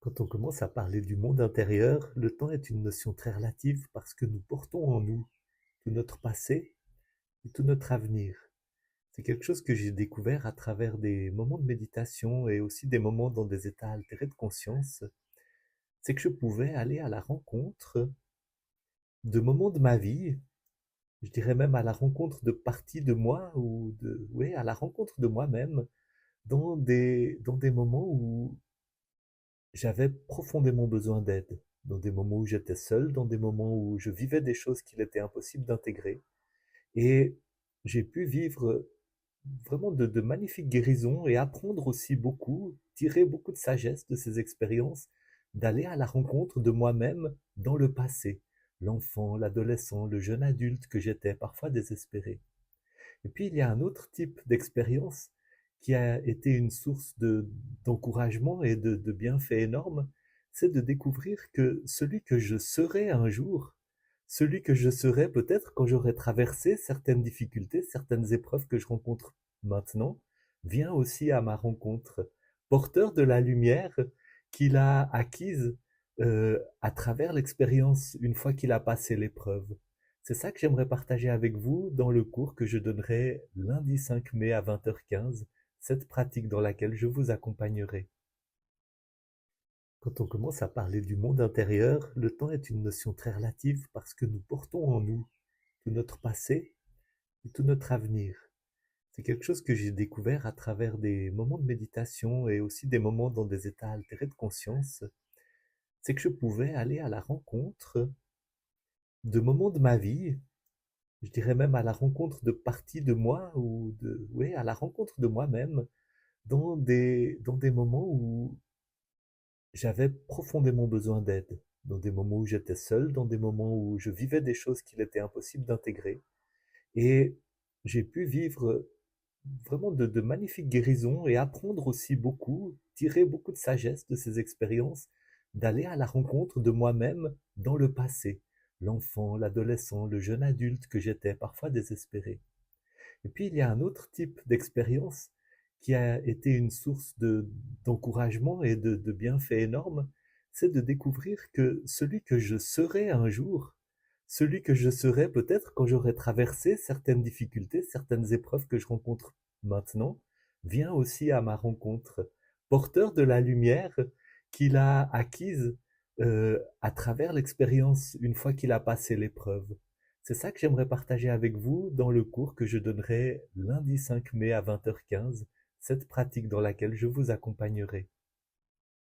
Quand on commence à parler du monde intérieur, le temps est une notion très relative parce que nous portons en nous tout notre passé et tout notre avenir. C'est quelque chose que j'ai découvert à travers des moments de méditation et aussi des moments dans des états altérés de conscience. C'est que je pouvais aller à la rencontre de moments de ma vie, je dirais même à la rencontre de parties de moi ou oui, à la rencontre de moi-même dans des moments où j'avais profondément besoin d'aide, dans des moments où j'étais seul, dans des moments où je vivais des choses qu'il était impossible d'intégrer. Et j'ai pu vivre vraiment de magnifiques guérisons et apprendre aussi beaucoup, tirer beaucoup de sagesse de ces expériences, d'aller à la rencontre de moi-même dans le passé, l'enfant, l'adolescent, le jeune adulte que j'étais, parfois désespéré. Et puis il y a un autre type d'expérience qui a été une source d'encouragement et de bienfaits énormes, c'est de découvrir que celui que je serai un jour, celui que je serai peut-être quand j'aurai traversé certaines difficultés, certaines épreuves que je rencontre maintenant, vient aussi à ma rencontre, porteur de la lumière qu'il a acquise à travers l'expérience une fois qu'il a passé l'épreuve. C'est ça que j'aimerais partager avec vous dans le cours que je donnerai lundi 5 mai à 20h15, cette pratique dans laquelle je vous accompagnerai. Quand on commence à parler du monde intérieur, le temps est une notion très relative parce que nous portons en nous tout notre passé et tout notre avenir. C'est quelque chose que j'ai découvert à travers des moments de méditation et aussi des moments dans des états altérés de conscience. C'est que je pouvais aller à la rencontre de moments de ma vie, je dirais même à la rencontre de parties de moi oui, à la rencontre de moi-même dans des moments où j'avais profondément besoin d'aide, dans des moments où j'étais seul, dans des moments où je vivais des choses qu'il était impossible d'intégrer. Et j'ai pu vivre vraiment de magnifiques guérisons et apprendre aussi beaucoup, tirer beaucoup de sagesse de ces expériences, d'aller à la rencontre de moi-même dans le passé, l'enfant, l'adolescent, le jeune adulte que j'étais, parfois désespéré. Et puis il y a un autre type d'expérience qui a été une source d'encouragement et de bienfaits énormes, c'est de découvrir que celui que je serai un jour, celui que je serai peut-être quand j'aurai traversé certaines difficultés, certaines épreuves que je rencontre maintenant, vient aussi à ma rencontre, porteur de la lumière qu'il a acquise à travers l'expérience une fois qu'il a passé l'épreuve. C'est ça que j'aimerais partager avec vous dans le cours que je donnerai lundi 5 mai à 20h15, cette pratique dans laquelle je vous accompagnerai.